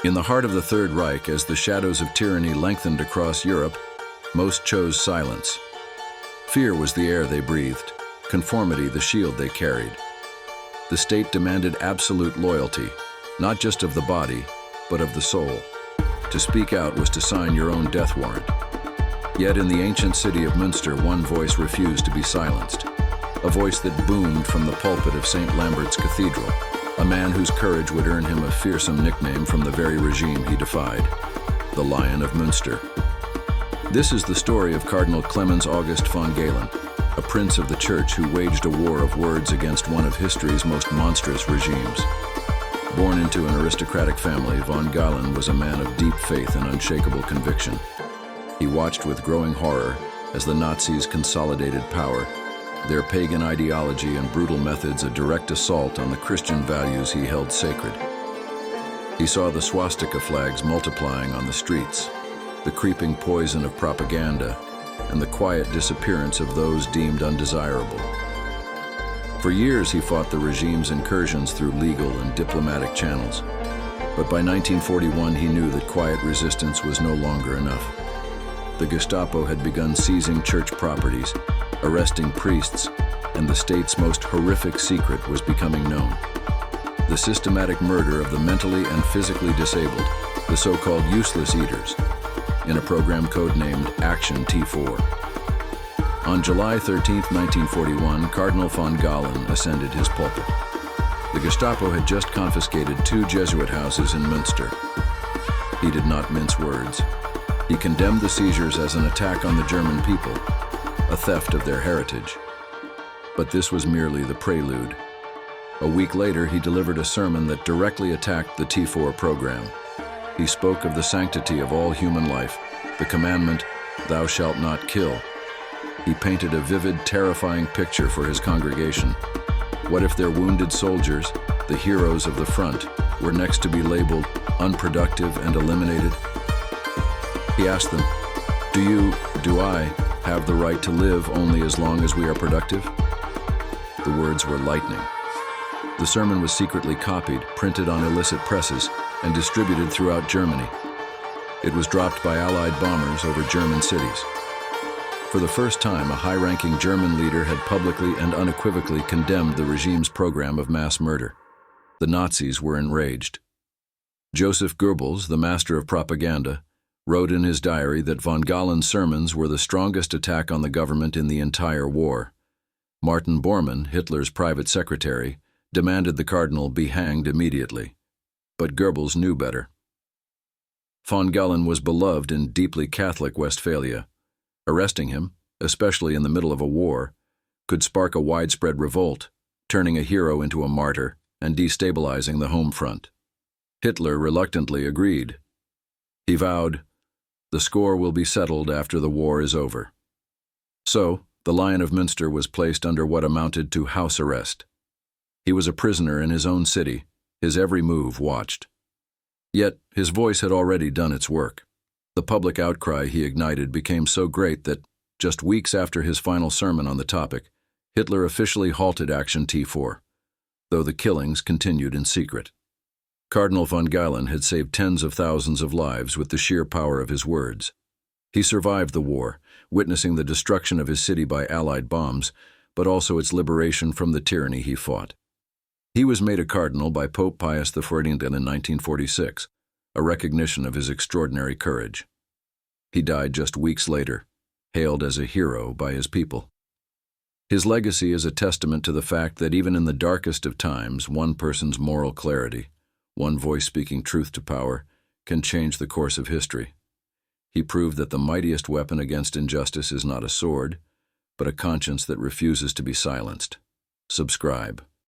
In the heart of the Third Reich, as the shadows of tyranny lengthened across Europe, most chose silence. Fear was the air they breathed, conformity the shield they carried. The state demanded absolute loyalty, not just of the body, but of the soul. To speak out was to sign your own death warrant. Yet in the ancient city of Münster, one voice refused to be silenced. A voice that boomed from the pulpit of St. Lambert's Cathedral, a man whose courage would earn him a fearsome nickname from the very regime he defied, the Lion of Münster. This is the story of Cardinal Clemens August von Galen, a prince of the church who waged a war of words against one of history's most monstrous regimes. Born into an aristocratic family, von Galen was a man of deep faith and unshakable conviction. He watched with growing horror as the Nazis consolidated power, their pagan ideology and brutal methods a direct assault on the Christian values he held sacred. He saw the swastika flags multiplying on the streets, the creeping poison of propaganda, and the quiet disappearance of those deemed undesirable. For years he fought the regime's incursions through legal and diplomatic channels, but by 1941 he knew that quiet resistance was no longer enough. The Gestapo had begun seizing church properties, arresting priests, and the state's most horrific secret was becoming known: the systematic murder of the mentally and physically disabled, the so-called useless eaters, in a program codenamed Aktion T4. On July 13, 1941, Cardinal von Galen ascended his pulpit. The Gestapo had just confiscated 2 Jesuit houses in Münster. He did not mince words. He condemned the seizures as an attack on the German people, a theft of their heritage. But this was merely the prelude. A week later, he delivered a sermon that directly attacked the T4 program. He spoke of the sanctity of all human life, the commandment, "Thou shalt not kill." He painted a vivid, terrifying picture for his congregation. What if their wounded soldiers, the heroes of the front, were next to be labeled unproductive and eliminated? He asked them, do I have the right to live only as long as we are productive? The words were lightning. The sermon was secretly copied, printed on illicit presses, and distributed throughout Germany. It was dropped by Allied bombers over German cities. For the first time, a high-ranking German leader had publicly and unequivocally condemned the regime's program of mass murder. The Nazis were enraged. Joseph Goebbels, the master of propaganda, wrote in his diary that von Galen's sermons were the strongest attack on the government in the entire war. Martin Bormann, Hitler's private secretary, demanded the cardinal be hanged immediately. But Goebbels knew better. Von Galen was beloved in deeply Catholic Westphalia. Arresting him, especially in the middle of a war, could spark a widespread revolt, turning a hero into a martyr and destabilizing the home front. Hitler reluctantly agreed. He vowed, "The score will be settled after the war is over." So, the Lion of Münster was placed under what amounted to house arrest. He was a prisoner in his own city, his every move watched. Yet, his voice had already done its work. The public outcry he ignited became so great that, just weeks after his final sermon on the topic, Hitler officially halted Aktion T4, though the killings continued in secret. Cardinal von Galen had saved tens of thousands of lives with the sheer power of his words. He survived the war, witnessing the destruction of his city by Allied bombs, but also its liberation from the tyranny he fought. He was made a cardinal by Pope Pius XIV in 1946, a recognition of his extraordinary courage. He died just weeks later, hailed as a hero by his people. His legacy is a testament to the fact that even in the darkest of times, one person's moral clarity, one voice speaking truth to power, can change the course of history. He proved that the mightiest weapon against injustice is not a sword, but a conscience that refuses to be silenced. Subscribe.